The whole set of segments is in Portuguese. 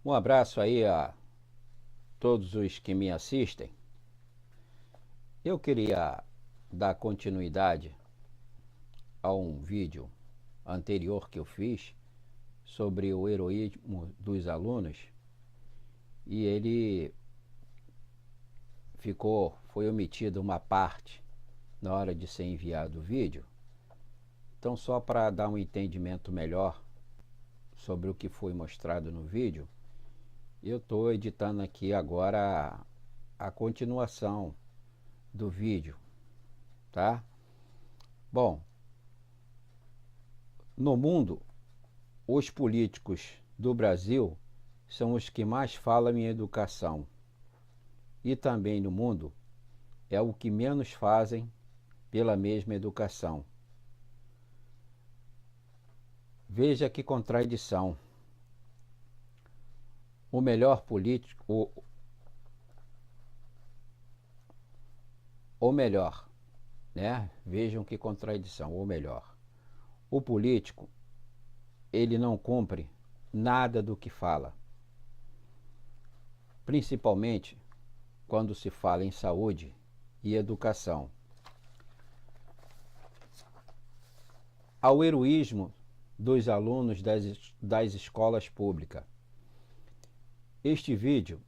Um abraço aí a todos os que me assistem. Eu queria dar continuidade a um vídeo anterior que eu fiz sobre o heroísmo dos alunos e foi omitida uma parte na hora de ser enviado o vídeo. Então, só para dar um entendimento melhor sobre o que foi mostrado no vídeo, eu estou editando aqui agora a continuação do vídeo, tá? Bom, no mundo, os políticos do Brasil são os que mais falam em educação. E também no mundo, é o que menos fazem pela mesma educação. Veja que contradição. O melhor político, ou melhor, né? Vejam que contradição, ou melhor. O político, ele não cumpre nada do que fala. Principalmente quando se fala em saúde e educação. Ao heroísmo dos alunos das escolas públicas. Este vídeo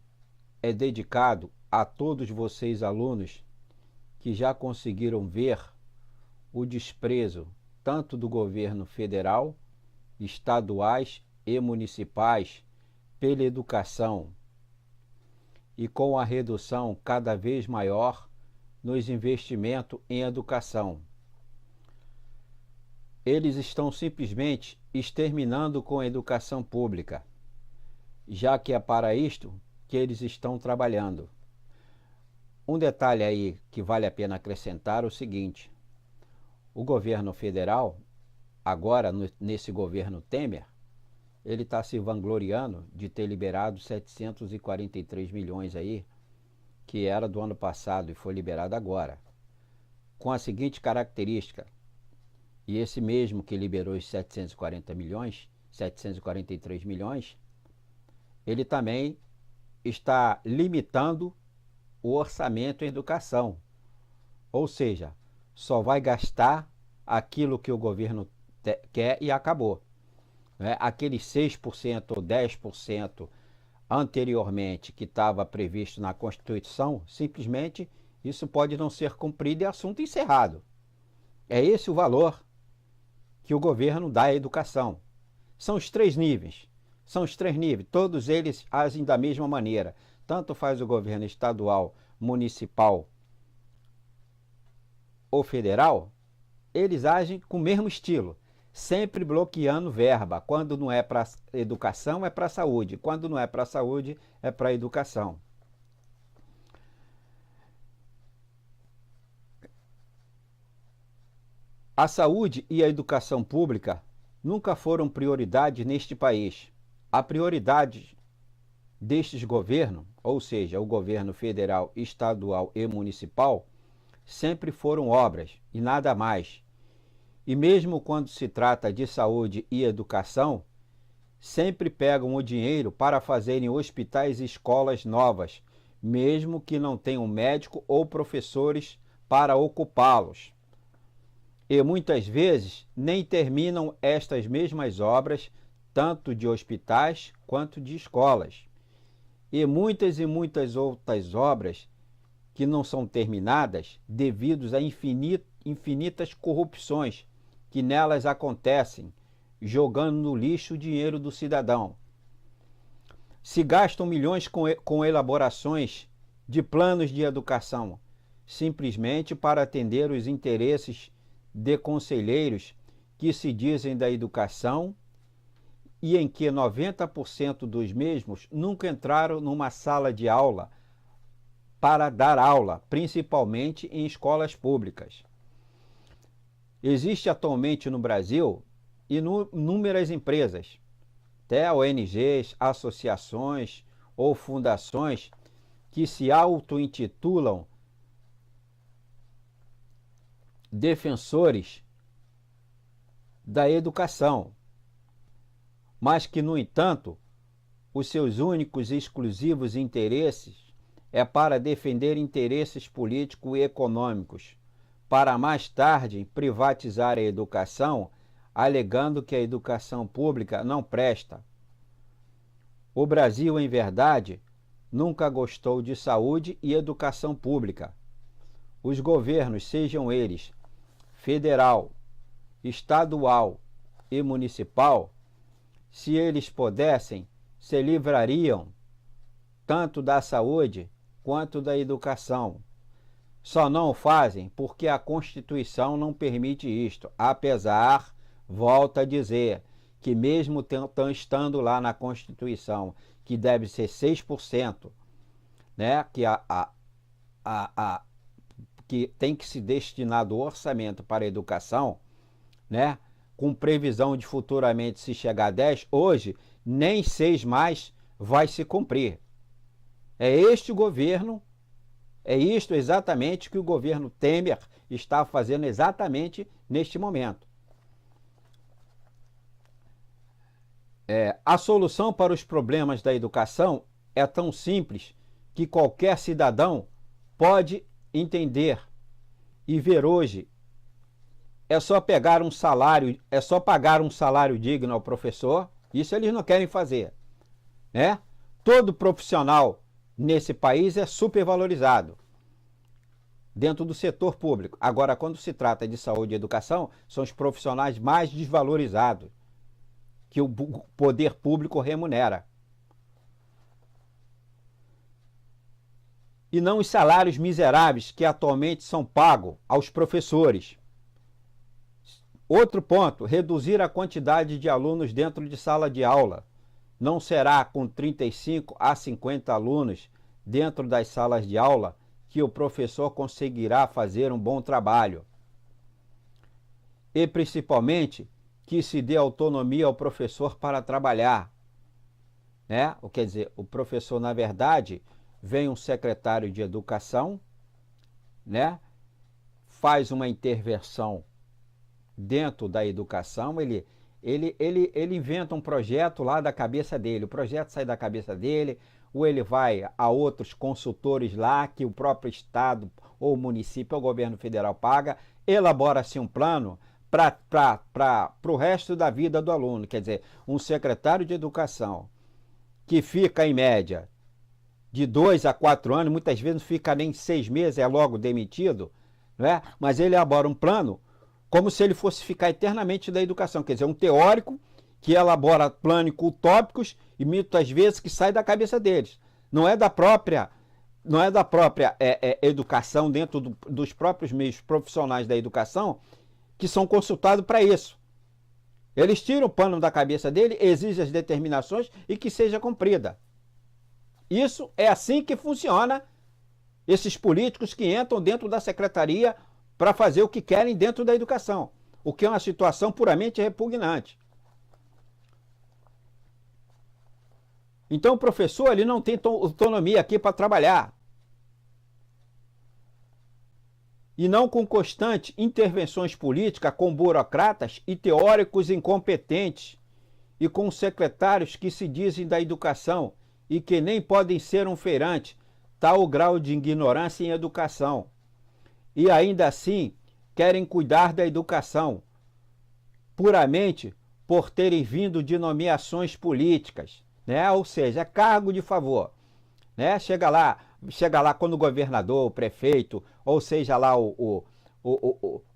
é dedicado a todos vocês alunos que já conseguiram ver o desprezo tanto do governo federal, estaduais e municipais pela educação e com a redução cada vez maior nos investimentos em educação. Eles estão simplesmente exterminando com a educação pública, já que é para isto que eles estão trabalhando. Um detalhe aí que vale a pena acrescentar é o seguinte: o governo federal, agora nesse governo Temer, ele está se vangloriando de ter liberado 743 milhões aí, que era do ano passado e foi liberado agora, com a seguinte característica: e esse mesmo que liberou os 743 milhões, ele também está limitando o orçamento em educação. Ou seja, só vai gastar aquilo que o governo quer e acabou. Né? Aqueles 6% ou 10% anteriormente que estava previsto na Constituição, simplesmente isso pode não ser cumprido e assunto encerrado. É esse o valor que o governo dá à educação. São os três níveis, todos eles agem da mesma maneira. Tanto faz o governo estadual, municipal ou federal, eles agem com o mesmo estilo, sempre bloqueando verba. Quando não é para educação, é para saúde. Quando não é para saúde, é para educação. A saúde e a educação pública nunca foram prioridade neste país. A prioridade destes governos, ou seja, o governo federal, estadual e municipal, sempre foram obras e nada mais. E mesmo quando se trata de saúde e educação, sempre pegam o dinheiro para fazerem hospitais e escolas novas, mesmo que não tenham médico ou professores para ocupá-los. E muitas vezes nem terminam estas mesmas obras, tanto de hospitais quanto de escolas. E muitas outras obras que não são terminadas devido a infinitas corrupções que nelas acontecem, jogando no lixo o dinheiro do cidadão. Se gastam milhões com elaborações de planos de educação, simplesmente para atender os interesses de conselheiros que se dizem da educação e em que 90% dos mesmos nunca entraram numa sala de aula para dar aula, principalmente em escolas públicas. Existe atualmente no Brasil inúmeras empresas, até ONGs, associações ou fundações que se auto-intitulam defensores da educação, mas que, no entanto, os seus únicos e exclusivos interesses é para defender interesses políticos e econômicos, para mais tarde privatizar a educação, alegando que a educação pública não presta. O Brasil, em verdade, nunca gostou de saúde e educação pública. Os governos, sejam eles federal, estadual e municipal, se eles pudessem, se livrariam tanto da saúde quanto da educação. Só não o fazem porque a Constituição não permite isto, apesar, volto a dizer, que mesmo estando lá na Constituição, que deve ser 6%, né, que tem que se destinar do orçamento para a educação, né, com previsão de futuramente se chegar a 10%, hoje nem 6 mais vai se cumprir. É este o governo, é isto exatamente que o governo Temer está fazendo exatamente neste momento. A solução para os problemas da educação é tão simples que qualquer cidadão pode entender e ver hoje. É só pagar um salário digno ao professor. Isso eles não querem fazer, né? Todo profissional nesse país é supervalorizado dentro do setor público. Agora, quando se trata de saúde e educação, são os profissionais mais desvalorizados que o poder público remunera. E não os salários miseráveis que atualmente são pagos aos professores. Outro ponto, reduzir a quantidade de alunos dentro de sala de aula. Não será com 35 a 50 alunos dentro das salas de aula que o professor conseguirá fazer um bom trabalho. E principalmente que se dê autonomia ao professor para trabalhar, né? Quer dizer, o professor, na verdade, vem um secretário de educação, né? Faz uma intervenção dentro da educação, ele inventa um projeto lá da cabeça dele, o projeto sai da cabeça dele, ou ele vai a outros consultores lá que o próprio estado ou município ou governo federal paga, elabora-se um plano para o resto da vida do aluno. Quer dizer, um secretário de educação que fica em média de 2 a 4 anos, muitas vezes não fica nem 6 meses, é logo demitido, né? Mas ele elabora um plano como se ele fosse ficar eternamente da educação. Quer dizer, um teórico que elabora planos utópicos e muitas vezes que sai da cabeça deles. Não é da própria educação, dentro dos próprios meios profissionais da educação, que são consultados para isso. Eles tiram o pano da cabeça dele, exigem as determinações e que seja cumprida. Isso é assim que funciona esses políticos que entram dentro da secretaria para fazer o que querem dentro da educação, o que é uma situação puramente repugnante. Então o professor ele não tem autonomia aqui para trabalhar. E não com constantes intervenções políticas com burocratas e teóricos incompetentes e com secretários que se dizem da educação e que nem podem ser um feirante, tal o grau de ignorância em educação. E ainda assim querem cuidar da educação, puramente por terem vindo de nomeações políticas, né? Ou seja, cargo de favor, né? Chega lá quando o governador, o prefeito, ou seja lá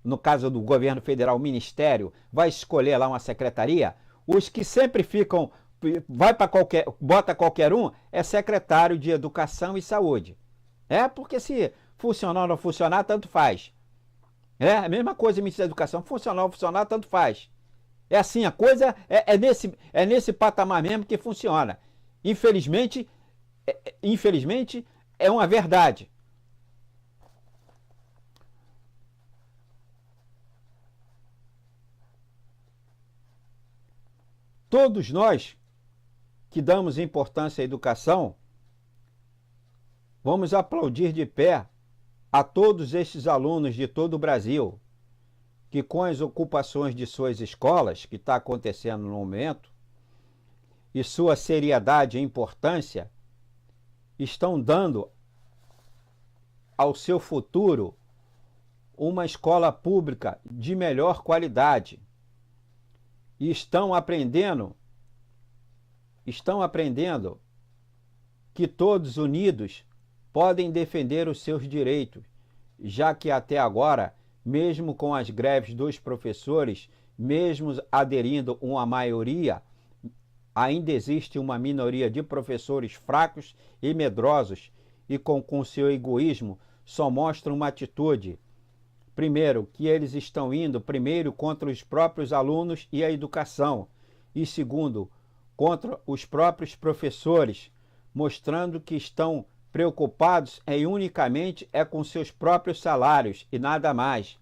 no caso do governo federal, o ministério, vai escolher lá uma secretaria, os que sempre ficam, bota qualquer um, é secretário de Educação e Saúde. Porque se funcionar ou não funcionar, tanto faz. A mesma coisa o Ministério da Educação, funcionar ou não funcionar, tanto faz. É assim, a coisa é nesse patamar mesmo que funciona. Infelizmente, é uma verdade. Todos nós que damos importância à educação, vamos aplaudir de pé a todos estes alunos de todo o Brasil, que com as ocupações de suas escolas, que está acontecendo no momento, e sua seriedade e importância estão dando ao seu futuro uma escola pública de melhor qualidade. E estão aprendendo que todos unidos podem defender os seus direitos, já que até agora, mesmo com as greves dos professores, mesmo aderindo uma maioria, ainda existe uma minoria de professores fracos e medrosos e com seu egoísmo só mostram uma atitude. Primeiro, que eles estão indo primeiro contra os próprios alunos e a educação, e segundo, contra os próprios professores, mostrando que estão preocupados unicamente com seus próprios salários e nada mais.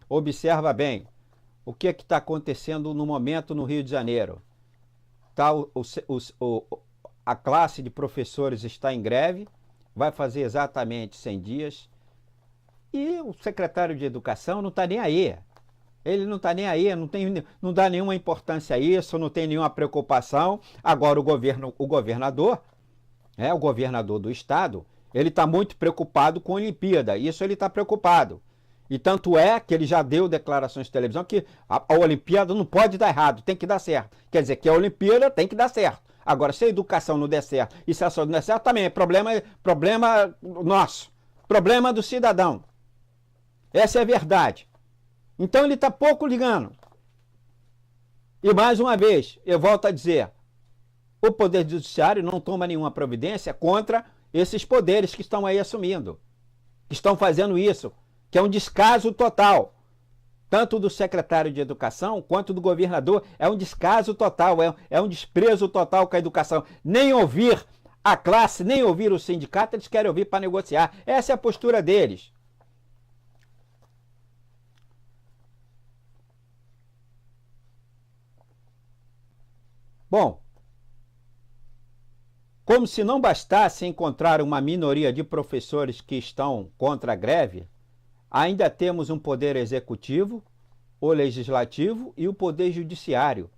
Observa bem, o que está acontecendo no momento no Rio de Janeiro? A classe de professores está em greve, vai fazer exatamente 100 dias, e o secretário de Educação não está nem aí. Ele não está nem aí, não dá nenhuma importância a isso, não tem nenhuma preocupação. Agora o governador do estado, ele está muito preocupado com a Olimpíada. Isso ele está preocupado. E tanto é que ele já deu declarações de televisão que a Olimpíada não pode dar errado, tem que dar certo. Quer dizer que a Olimpíada tem que dar certo. Agora, se a educação não der certo e se a saúde não der certo, também é problema nosso, problema do cidadão. Essa é a verdade. Então ele está pouco ligando. E mais uma vez, eu volto a dizer, o Poder Judiciário não toma nenhuma providência contra esses poderes que estão aí assumindo, que estão fazendo isso, que é um descaso total. Tanto do secretário de Educação quanto do governador, é um descaso total, é um desprezo total com a educação. Nem ouvir a classe, nem ouvir o sindicato, eles querem ouvir para negociar. Essa é a postura deles. Bom, como se não bastasse encontrar uma minoria de professores que estão contra a greve, ainda temos um poder executivo, o legislativo e o poder judiciário,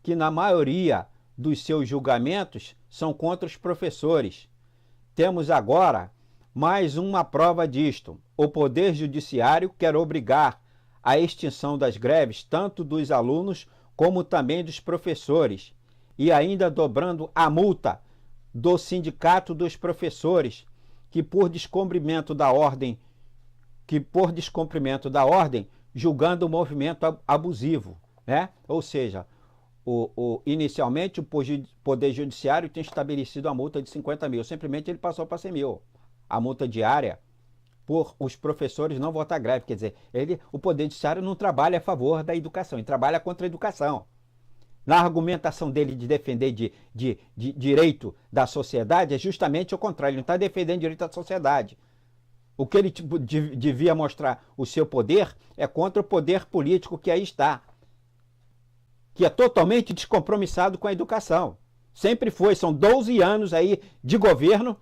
que na maioria dos seus julgamentos são contra os professores. Temos agora mais uma prova disto. O poder judiciário quer obrigar a extinção das greves tanto dos alunos como também dos professores, e ainda dobrando a multa do sindicato dos professores, que por descumprimento da ordem, julgando o movimento abusivo, né? Ou seja, inicialmente o Poder Judiciário tinha estabelecido a multa de 50 mil, simplesmente ele passou para 100 mil, a multa diária, por os professores não votar greve. Quer dizer, o Poder Judiciário não trabalha a favor da educação, ele trabalha contra a educação. Na argumentação dele de defender de direito da sociedade, é justamente o contrário, ele não está defendendo direito da sociedade. O que ele devia mostrar o seu poder é contra o poder político que aí está, que é totalmente descompromissado com a educação. Sempre foi, são 12 anos aí de governo,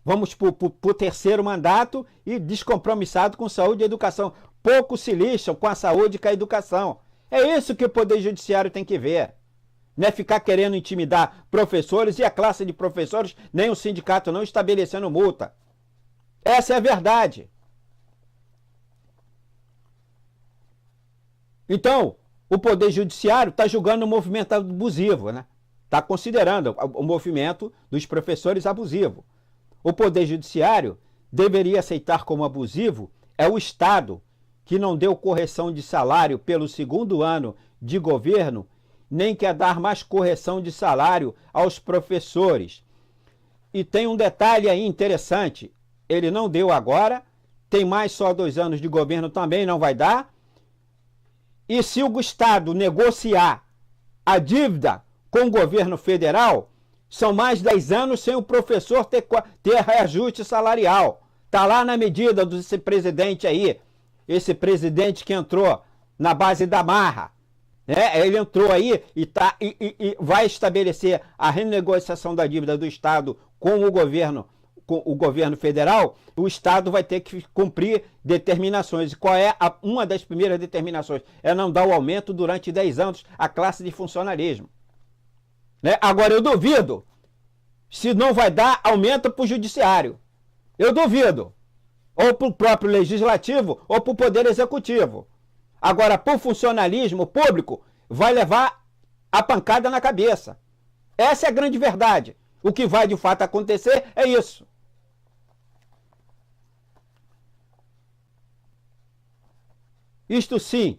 vamos para o terceiro mandato, e descompromissado com saúde e educação. Pouco se lixam com a saúde e com a educação. É isso que o Poder Judiciário tem que ver. Não é ficar querendo intimidar professores e a classe de professores, nem o sindicato não estabelecendo multa. Essa é a verdade. Então, o Poder Judiciário está julgando o movimento abusivo, né? Está considerando o movimento dos professores abusivo. O Poder Judiciário deveria aceitar como abusivo o Estado, que não deu correção de salário pelo segundo ano de governo, nem quer dar mais correção de salário aos professores. E tem um detalhe aí interessante, ele não deu agora, tem mais só 2 anos de governo, também não vai dar. E se o Estado negociar a dívida com o governo federal, são mais 10 anos sem o professor ter reajuste salarial. Está lá na medida desse presidente aí, esse presidente que entrou na base da marra, né? Ele entrou aí e vai estabelecer a renegociação da dívida do Estado com o governo federal. O Estado vai ter que cumprir determinações. E qual é uma das primeiras determinações? É não dar o aumento durante 10 anos à classe de funcionalismo. né? Agora, eu duvido se não vai dar aumento para o judiciário. Eu duvido. Ou para o próprio legislativo, ou para o poder executivo. Agora, para o funcionalismo público, vai levar a pancada na cabeça. Essa é a grande verdade. O que vai de fato acontecer é isso. Isto sim,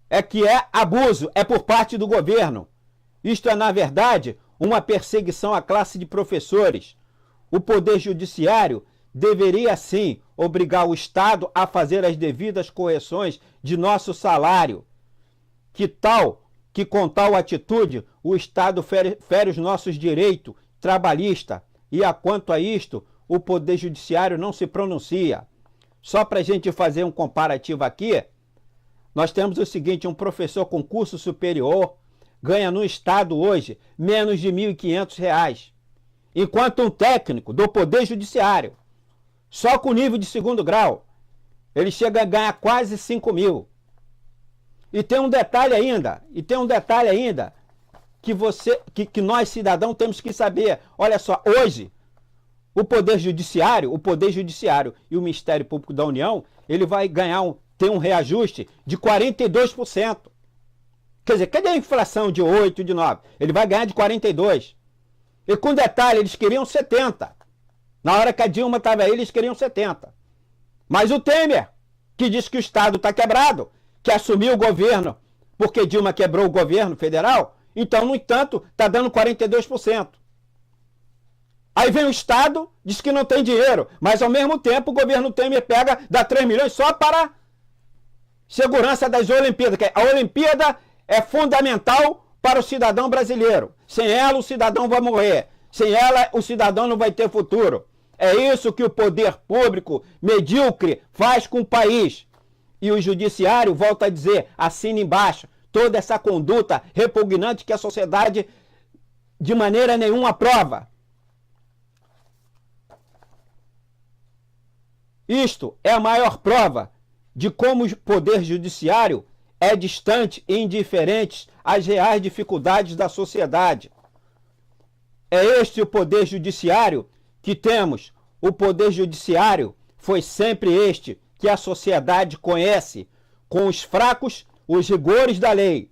é que é abuso, é por parte do governo. Isto é, na verdade, uma perseguição à classe de professores. O Poder Judiciário deveria, sim, obrigar o Estado a fazer as devidas correções de nosso salário. Que com tal atitude o Estado fere os nossos direitos trabalhistas. E quanto a isto, o Poder Judiciário não se pronuncia. Só para a gente fazer um comparativo aqui, nós temos o seguinte: um professor com curso superior ganha no Estado hoje menos de R$ 1.500, enquanto um técnico do Poder Judiciário, só com nível de 2º grau, ele chega a ganhar quase 5 mil. E tem um detalhe ainda, que nós cidadãos temos que saber. Olha só, hoje o Poder Judiciário e o Ministério Público da União, ele vai ter um reajuste de 42%. Quer dizer, cadê a inflação de 8, de 9? Ele vai ganhar de 42%. E com detalhe, eles queriam 70%. Na hora que a Dilma estava aí, eles queriam 70%. Mas o Temer, que disse que o Estado está quebrado, que assumiu o governo, porque Dilma quebrou o governo federal, então, no entanto, está dando 42%. Aí vem o Estado, diz que não tem dinheiro, mas ao mesmo tempo o governo Temer dá 3 milhões só para segurança das Olimpíadas. A Olimpíada é fundamental para o cidadão brasileiro. Sem ela, o cidadão vai morrer. Sem ela, o cidadão não vai ter futuro. É isso que o poder público medíocre faz com o país. E o judiciário, volta a dizer, assina embaixo, toda essa conduta repugnante que a sociedade de maneira nenhuma aprova. Isto é a maior prova de como o poder judiciário é distante e indiferente às reais dificuldades da sociedade. É este o poder judiciário que temos. O poder judiciário foi sempre este que a sociedade conhece, com os fracos, os rigores da lei,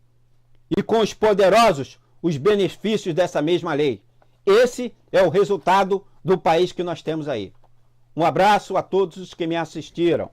e com os poderosos, os benefícios dessa mesma lei. Esse é o resultado do país que nós temos aí. Um abraço a todos os que me assistiram.